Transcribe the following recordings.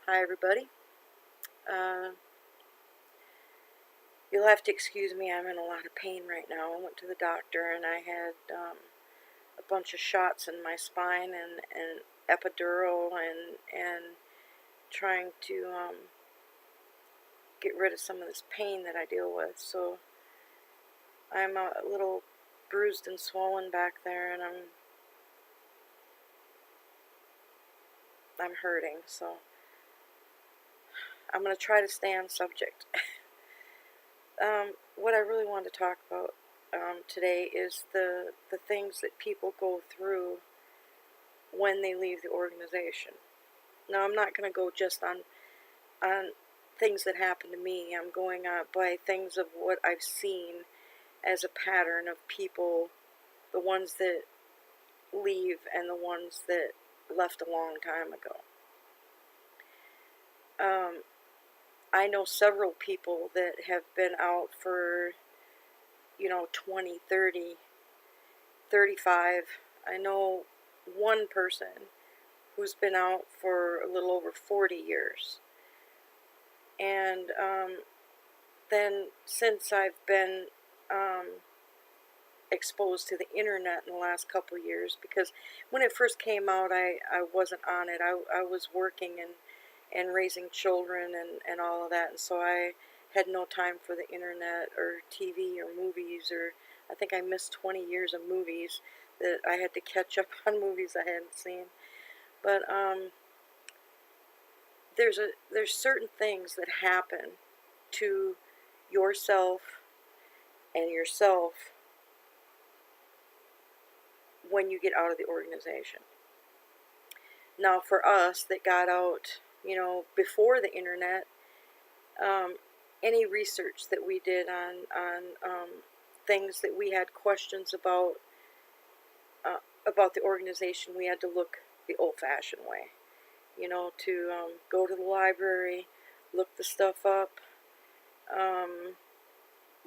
Hi, everybody. Uh, you'll have to excuse me, I'm in a lot of pain right now. I went to the doctor and I had a bunch of shots in my spine and epidural and trying to get rid of some of this pain that I deal with. So I'm a little bruised and swollen back there, and I'm hurting. So I'm going to try to stay on subject. What I really want to talk about today is the things that people go through when they leave the organization. Now, I'm not going to go just on things that happen to me. I'm going on by things of what I've seen as a pattern of people, the ones that leave and the ones that left a long time ago. I know several people that have been out for 20, 30, 35. I know one person who's been out for a little over 40 years. And then since I've been exposed to the internet in the last couple of years, because when it first came out, I wasn't on it. I was working and raising children and all of that, and so I had no time for the internet or TV or movies, or I think I missed 20 years of movies that I had to catch up on movies I hadn't seen. But there's certain things that happen to yourself and yourself when you get out of the organization. Now, for us that got out, before the internet, any research that we did on things that we had questions about the organization, we had to look the old-fashioned way. To go to the library, look the stuff up,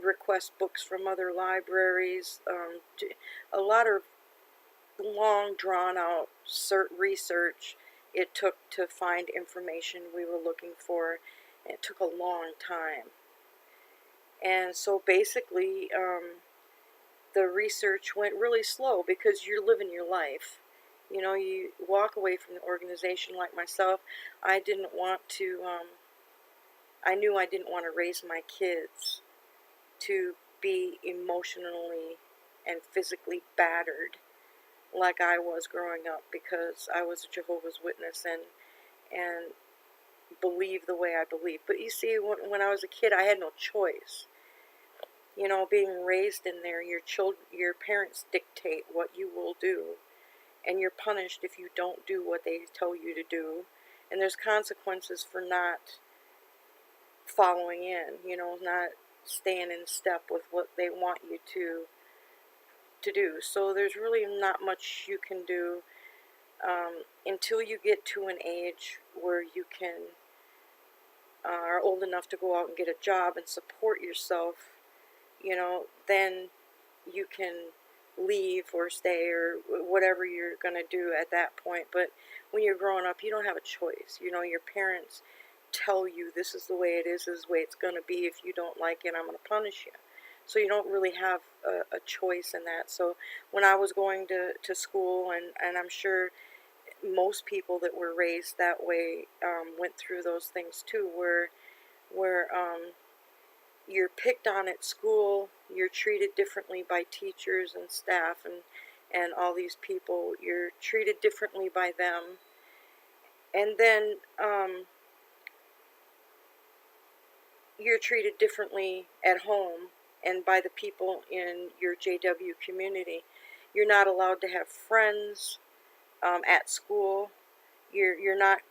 request books from other libraries, a lot of long drawn out research it took to find information we were looking for. It took a long time. And so basically, the research went really slow because you're living your life. You walk away from the organization. Like myself, I didn't want to, I knew I didn't want to raise my kids to be emotionally and physically battered like I was growing up, because I was a Jehovah's Witness and believe the way I believe. But you see, when I was a kid, I had no choice. Being raised in there, your parents dictate what you will do, and you're punished if you don't do what they tell you to do, and there's consequences for not following in, not staying in step with what they want you to do. So there's really not much you can do until you get to an age where you are old enough to go out and get a job and support yourself. Then you can leave or stay or whatever you're going to do at that point. But when you're growing up, you don't have a choice. Your parents tell you this is the way it is, this is the way it's going to be. If you don't like it, I'm going to punish you. So you don't really have a choice in that. So when I was going to school, and I'm sure most people that were raised that way went through those things too, where you're picked on at school, you're treated differently by teachers and staff and all these people. You're treated differently by them. And then you're treated differently at home and by the people in your JW community. You're not allowed to have friends at school. You're not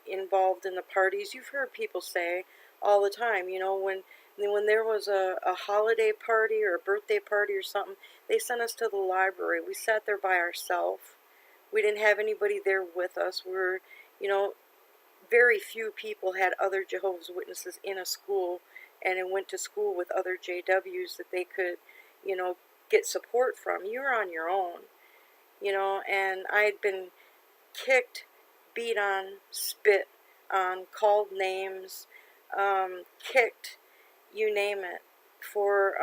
involved in the parties. You've heard people say all the time, when there was a holiday party or a birthday party or something, they sent us to the library. We sat there by ourselves. We didn't have anybody there with us. Very few people had other Jehovah's Witnesses in a school and went to school with other JWs that they could, get support from. You were on your own, and I had been kicked, beat on, spit on, called names, kicked, you name it, for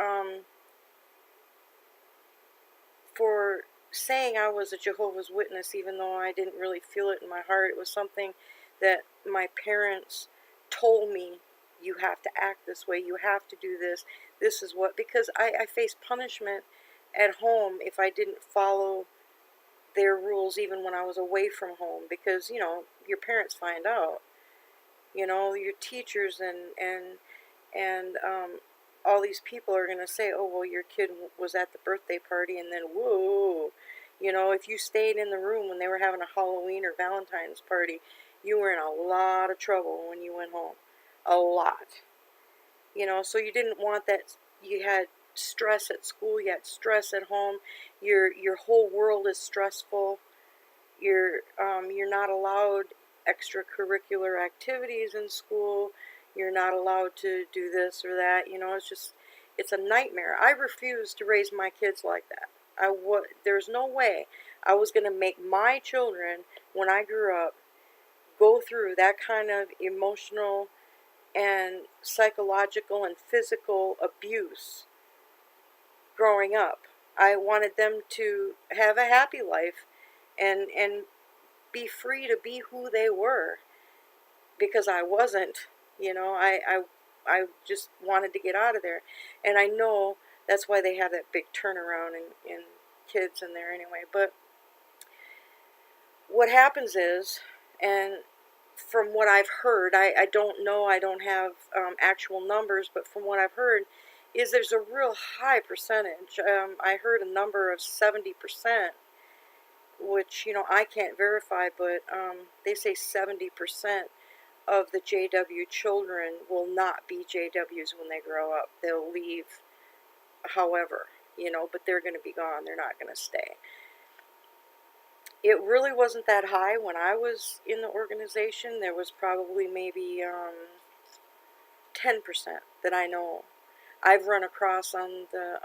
saying I was a Jehovah's Witness, even though I didn't really feel it in my heart. It was something that my parents told me, you have to act this way, you have to do this, this is what, because I faced punishment at home if I didn't follow their rules even when I was away from home, because, your parents find out, your teachers and all these people are going to say, oh, well, your kid was at the birthday party, and then, whoa, if you stayed in the room when they were having a Halloween or Valentine's party, you were in a lot of trouble when you went home. A lot. So you didn't want that. You had stress at school, you had stress at home, your whole world is stressful. You're not allowed extracurricular activities in school. You're not allowed to do this or that. It's a nightmare. I refused to raise my kids like that. There's no way I was going to make my children, when I grew up, go through that kind of emotional and psychological and physical abuse growing up. I wanted them to have a happy life and be free to be who they were, because I wasn't. I just wanted to get out of there, and I know that's why they have that big turnaround in kids in there anyway. But what happens is, and from what I've heard, I don't know, I don't have actual numbers, but from what I've heard, is there's a real high percentage. I heard a number of 70%, which, I can't verify, but they say 70% of the JW children will not be JWs when they grow up. They'll leave, however, but they're going to be gone. They're not going to stay. It really wasn't that high when I was in the organization. There was probably maybe 10% that I know. I've run across on the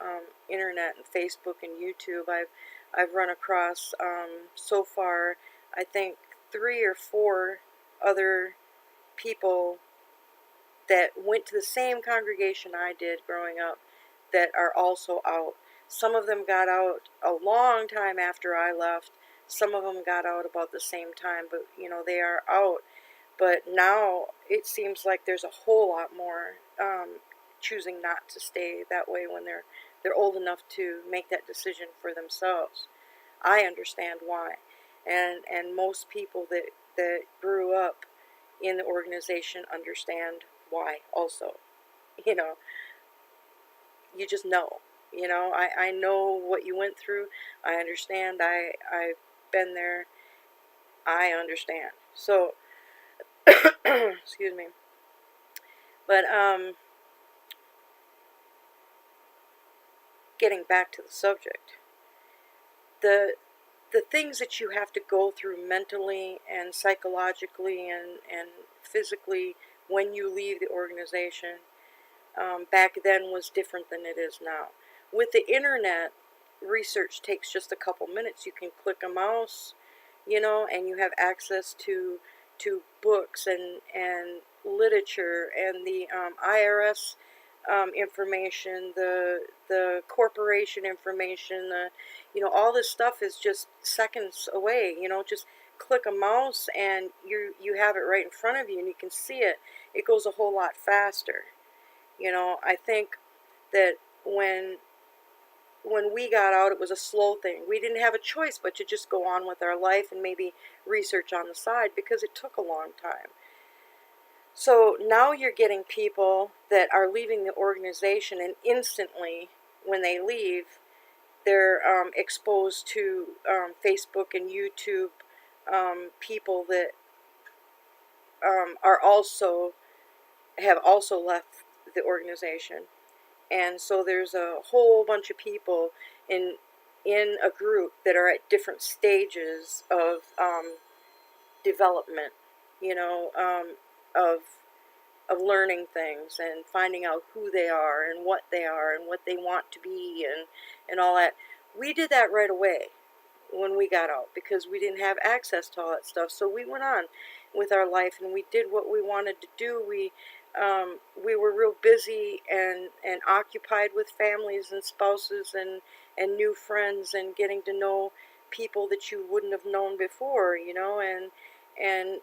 internet and Facebook and YouTube. I've run across so far, I think 3 or 4 other people that went to the same congregation I did growing up that are also out. Some of them got out a long time after I left. Some of them got out about the same time, but they are out. But now it seems like there's a whole lot more choosing not to stay that way when they're old enough to make that decision for themselves. I understand why, and most people that grew up in the organization understand why also. You just know. I know what you went through. I understand. I've been there. I understand. So, excuse me. But getting back to the subject, the things that you have to go through mentally and psychologically and physically when you leave the organization, back then was different than it is now. With the internet, research takes just a couple minutes. You can click a mouse, and you have access to books and literature and the IRS information, the corporation information, all this stuff is just seconds away. Just click a mouse and you have it right in front of you and you can see it. It goes a whole lot faster. I think that when we got out, it was a slow thing. We didn't have a choice but to just go on with our life and maybe research on the side because it took a long time. So now you're getting people that are leaving the organization, and instantly when they leave, they're exposed to Facebook and YouTube people that have also left the organization. And so there's a whole bunch of people in a group that are at different stages of development, of learning things and finding out who they are and what they want to be and all that. We did that right away. when we got out, because we didn't have access to all that stuff. So we went on with our life and we did what we wanted to do. We were real busy and occupied with families and spouses and new friends and getting to know people that you wouldn't have known before, and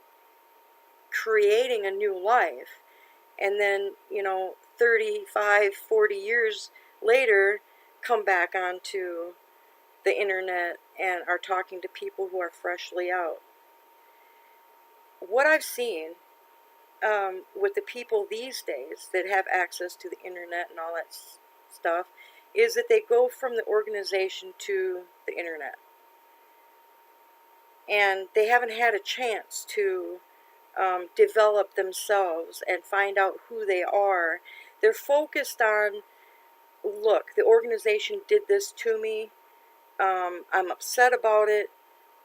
creating a new life. And then, 35, 40 years later, come back onto the internet and are talking to people who are freshly out. What I've seen with the people these days that have access to the internet and all that stuff is that they go from the organization to the internet. And they haven't had a chance to develop themselves and find out who they are. They're focused on, look, the organization did this to me. I'm upset about it.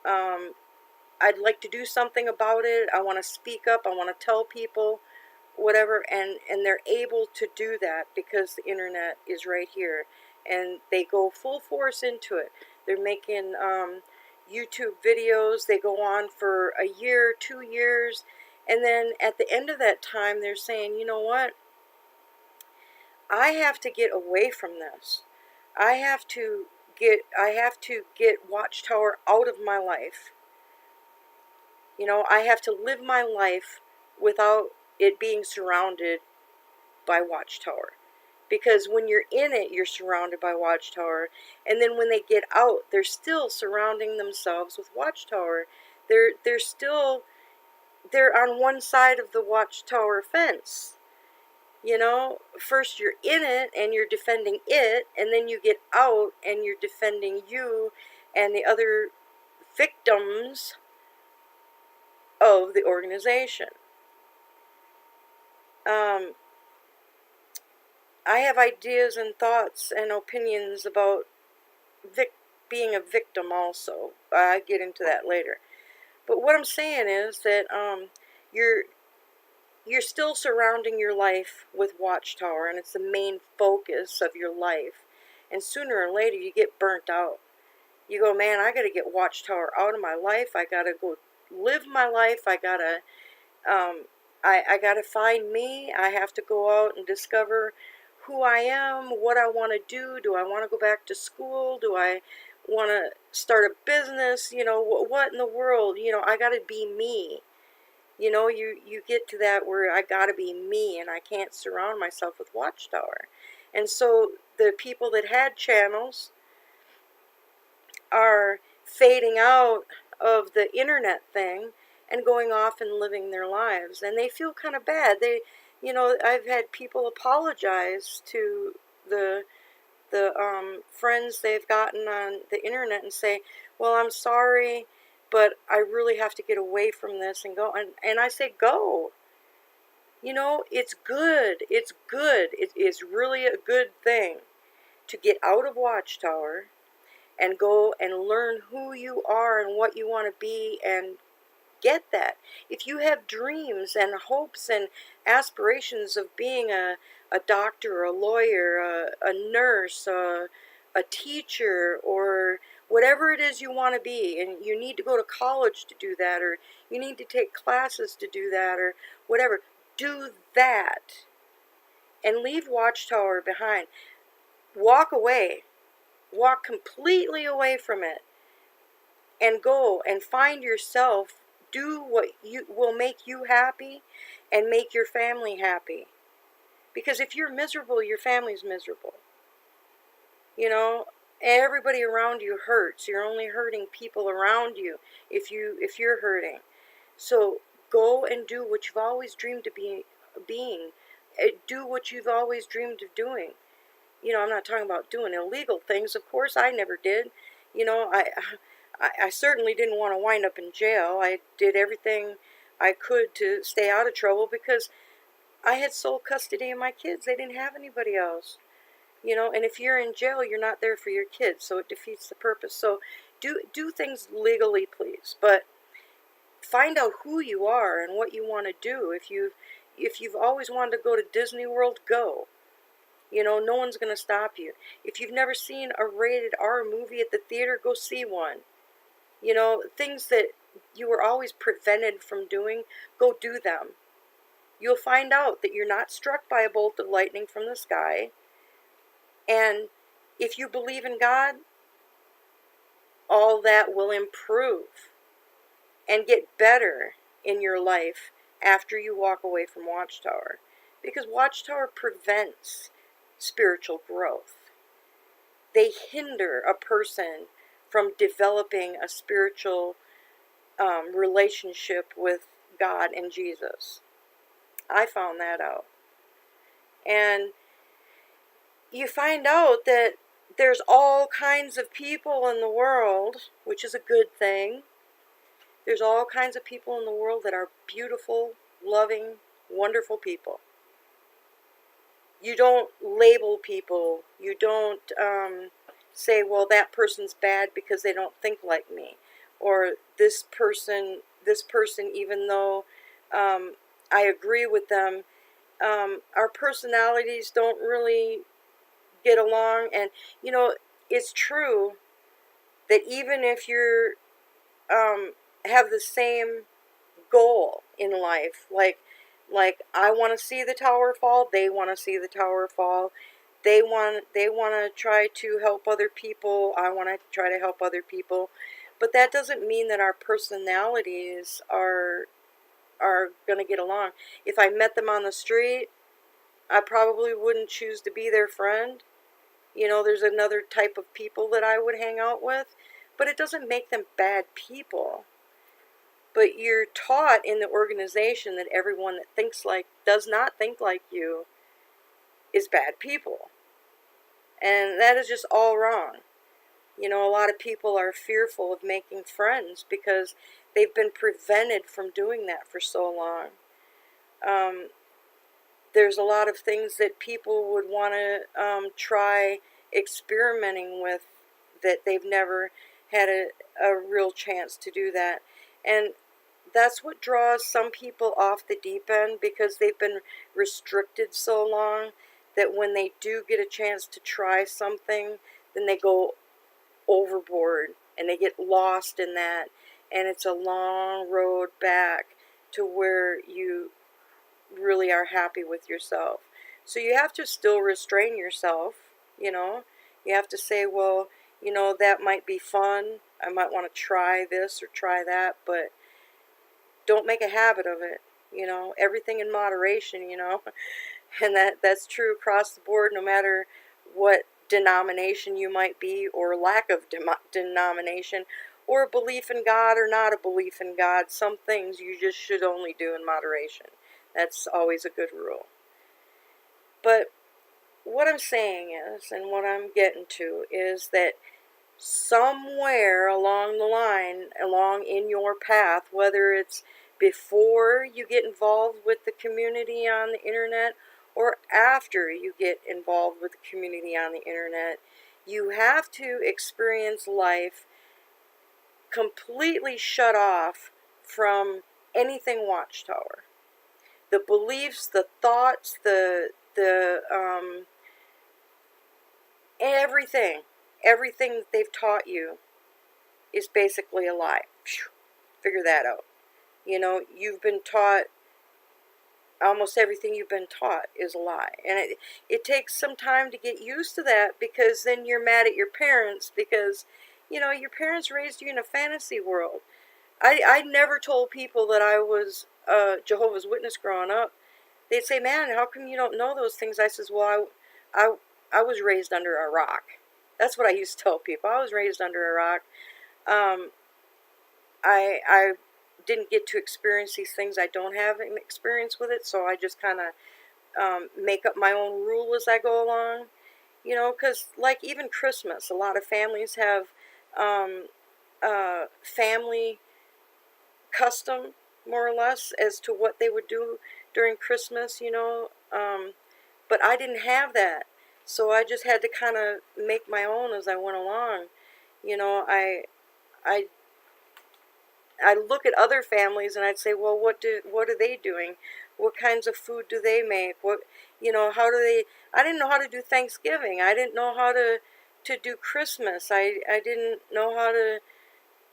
I'd like to do something about it. I want to speak up. I want to tell people, whatever. And they're able to do that because the internet is right here. And they go full force into it. They're making YouTube videos. They go on for a year, 2 years. And then at the end of that time, they're saying, you know what? I have to get away from this. I have to get Watchtower out of my life. I have to live my life without it being surrounded by Watchtower. Because when you're in it, you're surrounded by Watchtower. And then when they get out, they're still surrounding themselves with Watchtower. They're on one side of the Watchtower fence. First you're in it and you're defending it, and then you get out and you're defending you and the other victims of the organization. I have ideas and thoughts and opinions about being a victim also. I get into that later. But what I'm saying is that you're still surrounding your life with Watchtower, and it's the main focus of your life. And sooner or later, you get burnt out. You go, man, I got to get Watchtower out of my life. I got to go live my life. I got to find me. I have to go out and discover who I am, what I want to do. Do I want to go back to school? Do I want to start a business? What in the world? I got to be me. You get to that where I got to be me, and I can't surround myself with Watchtower. And so the people that had channels are fading out of the internet thing and going off and living their lives, and they feel kind of bad. I've had people apologize to the friends they've gotten on the internet and say, well, I'm sorry, but I really have to get away from this and go. And I say, go. It's good. It's good. It is really a good thing to get out of Watchtower and go and learn who you are and what you want to be and get that. If you have dreams and hopes and aspirations of being a doctor, a lawyer, a nurse, a teacher, or whatever it is you want to be, and you need to go to college to do that, or you need to take classes to do that, or whatever, do that and leave Watchtower behind. Walk away. Walk completely away from it and go and find yourself. Do what will make you happy and make your family happy. Because if you're miserable, your family's miserable. Everybody around you hurts. You're only hurting people around you if you're hurting. So go and do what you've always dreamed of being. Do what you've always dreamed of doing. I'm not talking about doing illegal things. Of course, I never did. I certainly didn't want to wind up in jail. I did everything I could to stay out of trouble because I had sole custody of my kids. They didn't have anybody else. And if you're in jail, you're not there for your kids, so it defeats the purpose. So do things legally, please. But find out who you are and what you want to do. If you've always wanted to go to Disney World, go. No one's going to stop you. If you've never seen a rated R movie at the theater, go see one. You know, things that you were always prevented from doing, go do them. You'll find out that you're not struck by a bolt of lightning from the sky. And if you believe in God, all that will improve and get better in your life after you walk away from Watchtower. Because Watchtower prevents spiritual growth. They hinder a person from developing a spiritual relationship with God and Jesus. I found that out. And you find out that there's all kinds of people in the world, which is a good thing. There's all kinds of people in the world that are beautiful, loving, wonderful people. You don't label people. You don't say, well, that person's bad because they don't think like me. Or this person, even though I agree with them, our personalities don't really get along. And, you know, it's true that even if you're have the same goal in life, like I want to see the tower fall, they want to see the tower fall, they want to try to help other people, I want to try to help other people, but that doesn't mean that our personalities are going to get along. If I met them on the street, I probably wouldn't choose to be their friend. You know, there's another type of people that I would hang out with, but it doesn't make them bad people. But you're taught in the organization that everyone that does not think like you is bad people. And that is just all wrong. You know, a lot of people are fearful of making friends because they've been prevented from doing that for so long. There's a lot of things that people would want to try experimenting with that they've never had a real chance to do that. And that's what draws some people off the deep end, because they've been restricted so long that when they do get a chance to try something, then they go overboard and they get lost in that. And it's a long road back to where you really are happy with yourself. So you have to still restrain yourself, you know. You have to say, well, you know, that might be fun. I might want to try this or try that, but don't make a habit of it, you know. Everything in moderation, you know. And that's true across the board, no matter what denomination you might be, or lack of denomination, or a belief in God or not a belief in God. Some things you just should only do in moderation. That's always a good rule. But what I'm saying is, and what I'm getting to, is that somewhere along the line, along in your path, whether it's before you get involved with the community on the internet or after you get involved with the community on the internet, you have to experience life completely shut off from anything Watchtower. The beliefs, the thoughts, everything that they've taught you is basically a lie. Figure that out. You know, you've been taught, almost everything you've been taught is a lie. And it takes some time to get used to that, because then you're mad at your parents because, you know, your parents raised you in a fantasy world. I never told people that I was a Jehovah's Witness growing up. They'd say, man, how come you don't know those things? I says, well, I was raised under a rock. That's what I used to tell people. I was raised under a rock. I didn't get to experience these things. I don't have an experience with it, so I just kind of make up my own rule as I go along. You know, because like even Christmas, a lot of families have family custom, more or less, as to what they would do during Christmas, you know. But I didn't have that, so I just had to kind of make my own as I went along. You know, I look at other families and I'd say, well, what are they doing? What kinds of food do they make? What, you know, how do they? I didn't know how to do Thanksgiving. I didn't know how to do Christmas. I didn't know how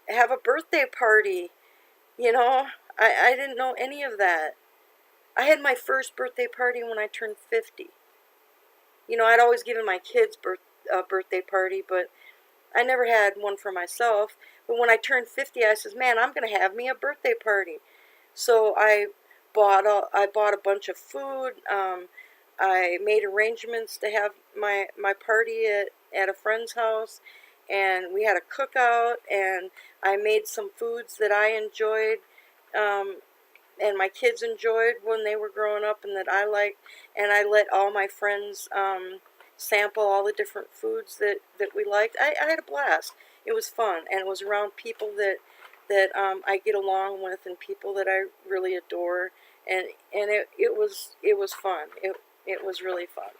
have a birthday party. You know, I didn't know any of that. I had my first birthday party when I turned 50. You know, I'd always given my kids birthday party, but I never had one for myself. But when I turned 50, I says, man, I'm going to have me a birthday party. So I bought a bunch of food. I made arrangements to have my party at a friend's house, and we had a cookout, and I made some foods that I enjoyed, and my kids enjoyed when they were growing up, and that I liked, and I let all my friends sample all the different foods that we liked. I had a blast. It was fun, and it was around people that I get along with, and people that I really adore, and it was fun. It was really fun.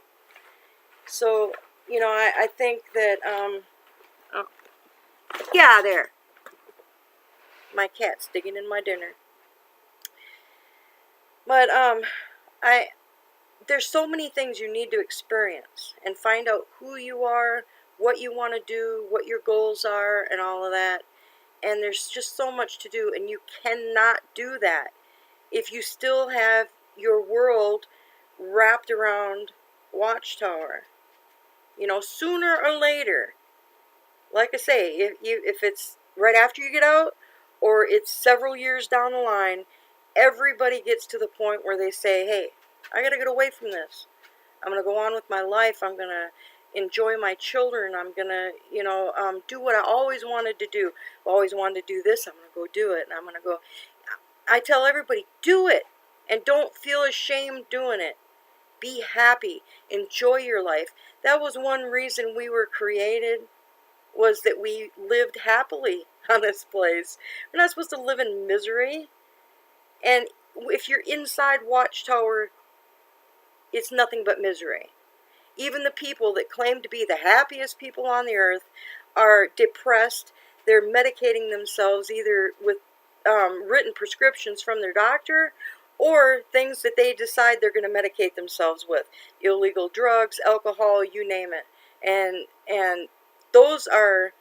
So, you know, I think that oh, yeah, there, my cat's digging in my dinner. But I there's so many things you need to experience and find out who you are, what you want to do, what your goals are, and all of that. And there's just so much to do, and you cannot do that if you still have your world wrapped around Watchtower. You know, sooner or later, like I say, if it's right after you get out or it's several years down the line, everybody gets to the point where they say, hey, I got to get away from this. I'm going to go on with my life. I'm going to enjoy my children. I'm going to, do what I always wanted to do. I always wanted to do this. I'm going to go do it. And I'm going to go. I tell everybody, do it. And don't feel ashamed doing it. Be happy. Enjoy your life. That was one reason we were created, was that we lived happily on this place. We're not supposed to live in misery. And if you're inside Watchtower, it's nothing but misery. Even the people that claim to be the happiest people on the earth are depressed. They're medicating themselves either with written prescriptions from their doctor or things that they decide they're going to medicate themselves with. Illegal drugs, alcohol, you name it. And those are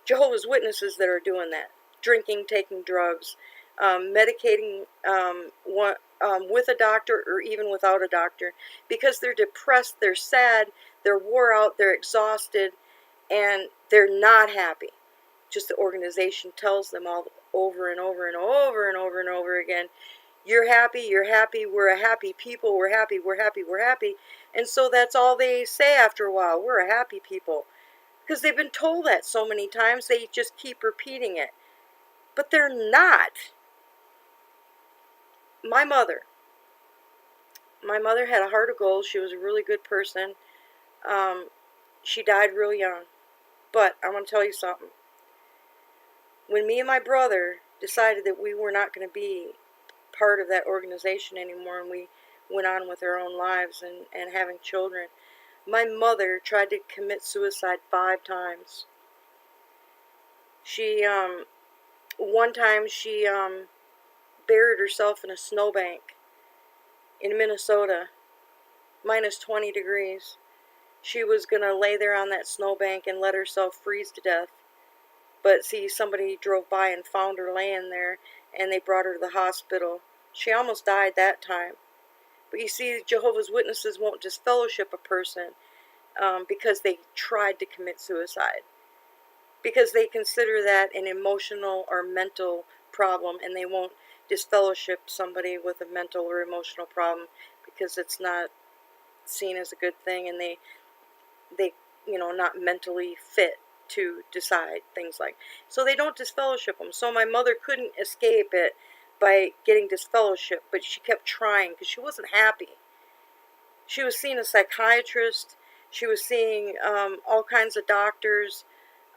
Jehovah's Witnesses that are doing that. Drinking, taking drugs, medicating with a doctor or even without a doctor, because they're depressed, they're sad, they're wore out, they're exhausted, and they're not happy. Just the organization tells them all over and over and over and over and over again, you're happy, we're a happy people, we're happy, we're happy, we're happy. And so that's all they say after a while, we're a happy people. Because they've been told that so many times, they just keep repeating it. But they're not. My mother had a heart of gold. She was a really good person. She died real young. But I'm going to tell you something. When me and my brother decided that we were not going to be part of that organization anymore, and we went on with our own lives and having children, my mother tried to commit suicide 5 times. She, one time she buried herself in a snowbank in Minnesota, minus 20 degrees. She was going to lay there on that snowbank and let herself freeze to death. But see, somebody drove by and found her laying there, and they brought her to the hospital. She almost died that time. But you see, Jehovah's Witnesses won't disfellowship a person because they tried to commit suicide. Because they consider that an emotional or mental problem, and they won't disfellowship somebody with a mental or emotional problem because it's not seen as a good thing, and they not mentally fit to decide things like. So they don't disfellowship them. So my mother couldn't escape it by getting disfellowship, but she kept trying because she wasn't happy. She was seeing a psychiatrist. She was seeing all kinds of doctors.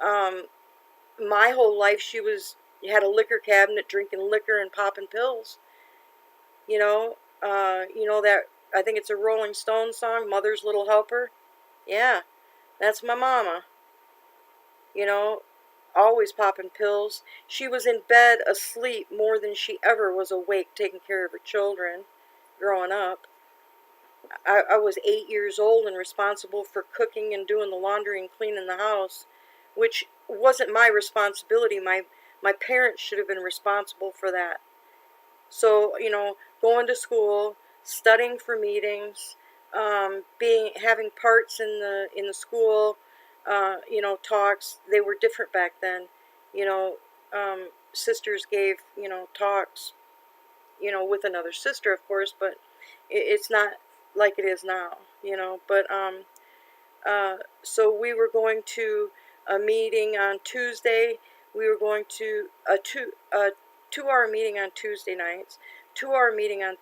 My whole life she had a liquor cabinet, drinking liquor and popping pills. That, I think it's a Rolling Stones song, Mother's Little Helper. Yeah, that's my mama. Always popping pills. She was in bed asleep more than she ever was awake taking care of her children growing up. I was 8 years old and responsible for cooking and doing the laundry and cleaning the house, which wasn't my responsibility. My My parents should have been responsible for that. So, going to school, studying for meetings, having parts in the school, talks. They were different back then. You know, Sisters gave talks, with another sister, of course, but it's not like it is now. But so we were going to a meeting on Tuesday. We were going to a 2 hour meeting on Tuesday nights, 2 hour meeting on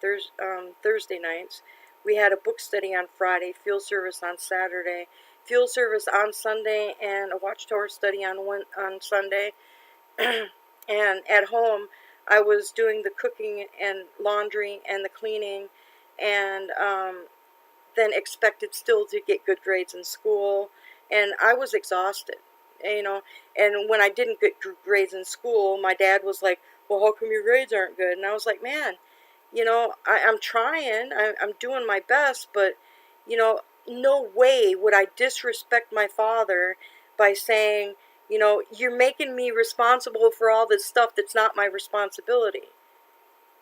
Thursday nights. We had a book study on Friday, field service on Saturday, field service on Sunday, and a Watchtower study on Sunday. And at home, I was doing the cooking and laundry and the cleaning, and then expected still to get good grades in school. And I was exhausted, and when I didn't get grades in school, my dad was like, well, how come your grades aren't good? And I was like, man, I'm trying, I'm doing my best, but, no way would I disrespect my father by saying, you're making me responsible for all this stuff that's not my responsibility.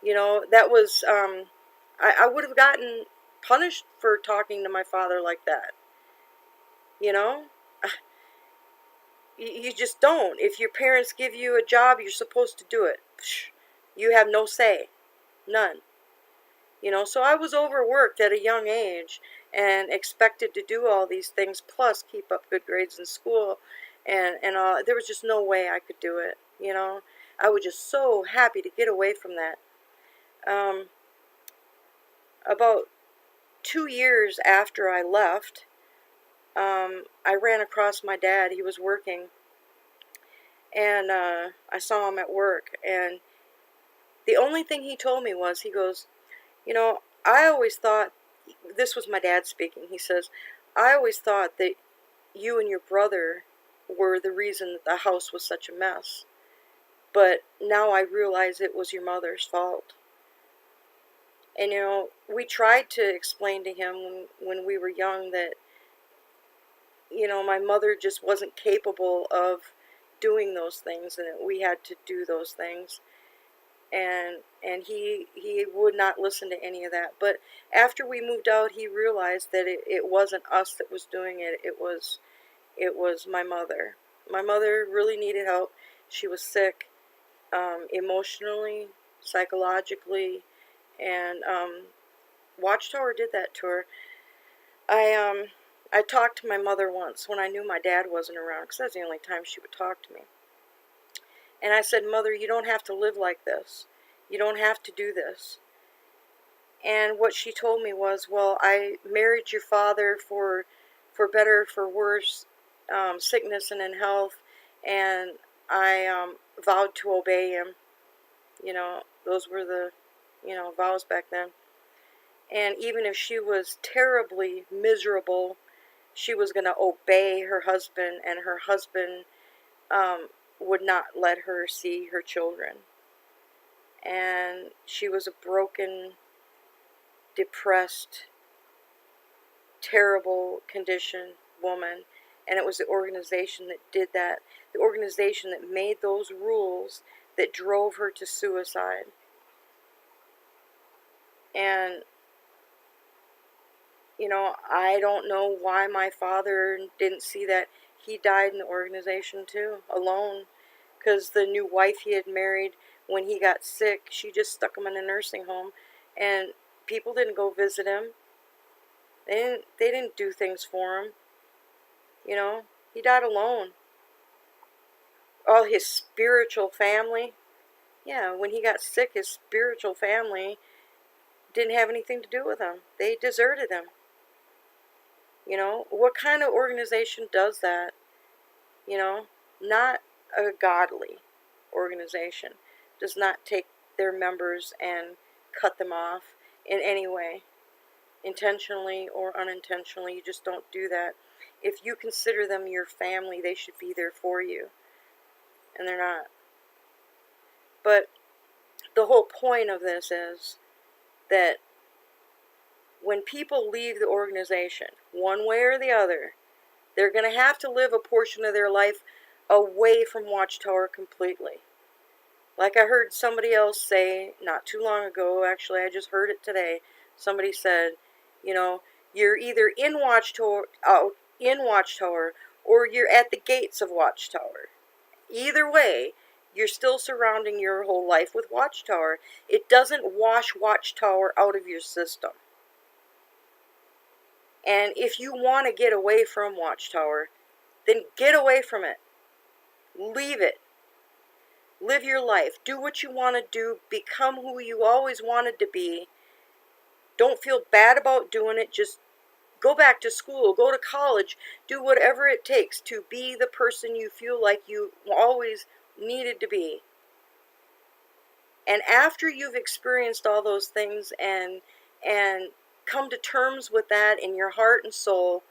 That was, I would have gotten punished for talking to my father like that. You know? You just don't. If your parents give you a job, you're supposed to do it. You have no say. None. So I was overworked at a young age and expected to do all these things, plus keep up good grades in school, and all. There was just no way I could do it. I was just so happy to get away from that. About 2 years after I left, I ran across my dad. He was working, and I saw him at work, and the only thing he told me was, he goes, I always thought, this was my dad speaking, he says, I always thought that you and your brother were the reason that the house was such a mess, but now I realize it was your mother's fault. And we tried to explain to him when we were young that my mother just wasn't capable of doing those things, and that we had to do those things. And he would not listen to any of that. But after we moved out, he realized that it wasn't us that was doing it. It was my mother. My mother really needed help. She was sick, emotionally, psychologically, and Watchtower did that to her. I talked to my mother once when I knew my dad wasn't around, because that's the only time she would talk to me. And I said, Mother, you don't have to live like this. You don't have to do this. And what she told me was, well, I married your father for better, for worse, sickness and in health, and I vowed to obey him. Those were the, vows back then. And even if she was terribly miserable, she was going to obey her husband, and her husband would not let her see her children. And she was a broken, depressed, terrible condition woman, and it was the organization that did that, the organization that made those rules that drove her to suicide. And I don't know why my father didn't see that. He died in the organization too, alone, because the new wife he had married, when he got sick, she just stuck him in a nursing home, and people didn't go visit him. They didn't do things for him. He died alone. All his spiritual family, yeah, when he got sick, his spiritual family didn't have anything to do with him. They deserted him. What kind of organization does that? Not a godly organization. Does not take their members and cut them off in any way. Intentionally or unintentionally, you just don't do that. If you consider them your family, they should be there for you. And they're not. But the whole point of this is that when people leave the organization, one way or the other, they're going to have to live a portion of their life away from Watchtower completely. Like I heard somebody else say not too long ago, actually I just heard it today. Somebody said, you know, you're either in Watchtower or you're at the gates of Watchtower. Either way, you're still surrounding your whole life with Watchtower. It doesn't wash Watchtower out of your system. And if you want to get away from Watchtower, then get away from it. Leave it. Live your life. Do what you want to do. Become who you always wanted to be. Don't feel bad about doing it. Just go back to school, go to college, do whatever it takes to be the person you feel like you always needed to be. And after you've experienced all those things and come to terms with that in your heart and soul,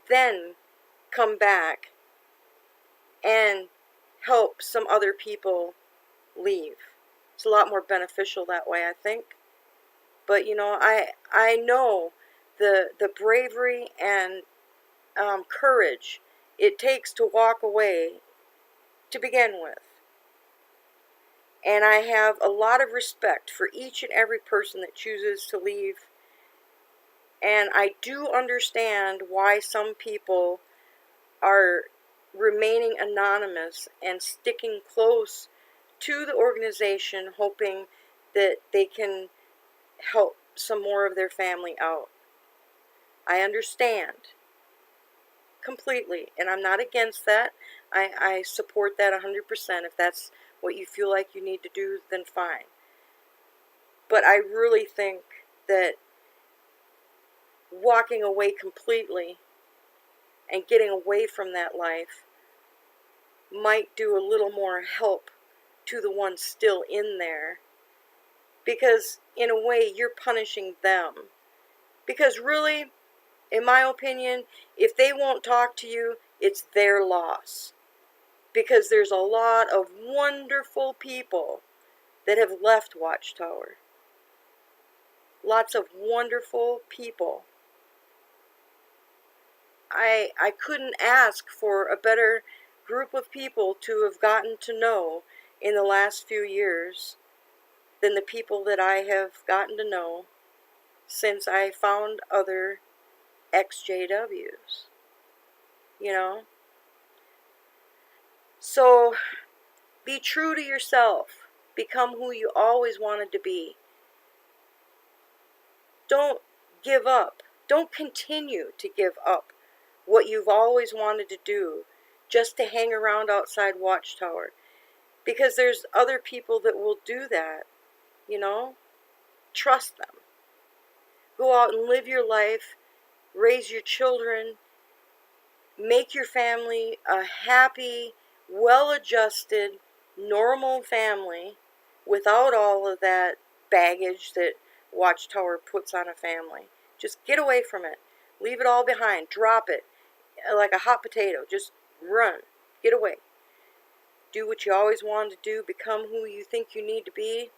then come back and help some other people leave. It's a lot more beneficial that way, I think. But you know, I know the bravery and courage it takes to walk away to begin with. And I have a lot of respect for each and every person that chooses to leave. And I do understand why some people are remaining anonymous and sticking close to the organization, hoping that they can help some more of their family out. I understand completely, and I'm not against that. I support that 100%. If that's what you feel like you need to do, then fine. But I really think that walking away completely and getting away from that life might do a little more help to the ones still in there, because in a way you're punishing them. Because really, in my opinion, if they won't talk to you, it's their loss. Because there's a lot of wonderful people that have left Watchtower. Lots of wonderful people. I couldn't ask for a better group of people to have gotten to know in the last few years than the people that I have gotten to know since I found other XJWs. You know? So, be true to yourself. Become who you always wanted to be. Don't give up. Don't continue to give up what you've always wanted to do just to hang around outside Watchtower. Because there's other people that will do that, you know? Trust them. Go out and live your life, raise your children, make your family a happy, well-adjusted, normal family without all of that baggage that Watchtower puts on a family. Just get away from it. Leave it all behind. Drop it like a hot potato. Just run. Get away. Do what you always wanted to do. Become who you think you need to be.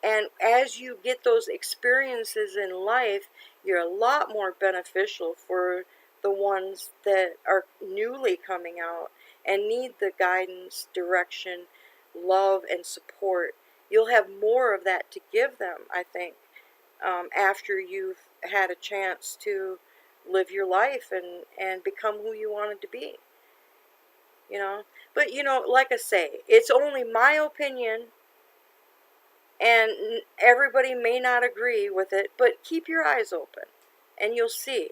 And as you get those experiences in life, you're a lot more beneficial for the ones that are newly coming out and need the guidance, direction, love, and support. You'll have more of that to give them, I think, after you've had a chance to live your life and become who you wanted to be. You know? But, you know, like I say, it's only my opinion, and everybody may not agree with it, but keep your eyes open, and you'll see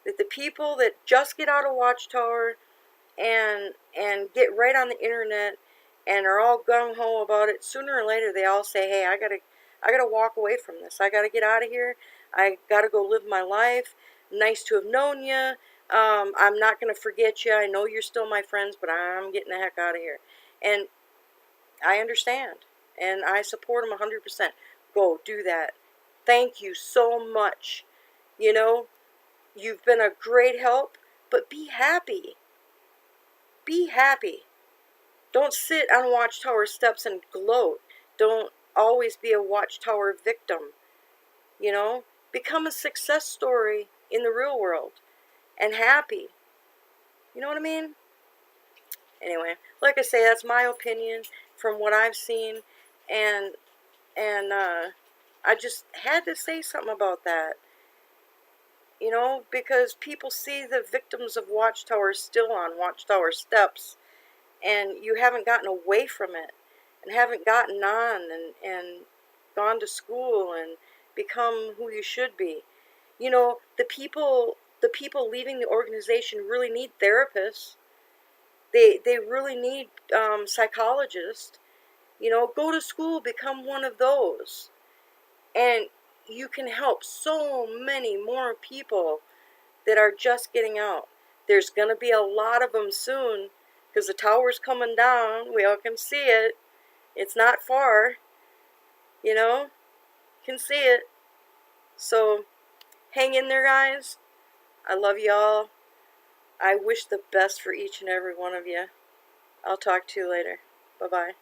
that the people that just get out of Watchtower and get right on the internet and are all gung-ho about it, sooner or later they all say, hey, I gotta walk away from this. I gotta get out of here. I gotta go live my life. Nice to have known you. I'm not gonna forget you. I know you're still my friends, but I'm getting the heck out of here. And I understand. And I support them 100%. Go, do that. Thank you so much. You know, you've been a great help, but be happy. Be happy. Don't sit on Watchtower steps and gloat. Don't always be a Watchtower victim. You know, become a success story in the real world and happy. You know what I mean? Anyway, like I say, that's my opinion. from what I've seen, and I just had to say something about that. You know, because people see the victims of Watchtower still on Watchtower steps, and you haven't gotten away from it, and haven't gotten on and gone to school and become who you should be. You know, the people leaving the organization really need therapists. They really need psychologists. You know, go to school, become one of those, and you can help so many more people that are just getting out. There's going to be a lot of them soon because the tower's coming down. We all can see it. It's not far, you know, can see it. So hang in there, guys. I love y'all. I wish the best for each and every one of you. I'll talk to you later. Bye-bye.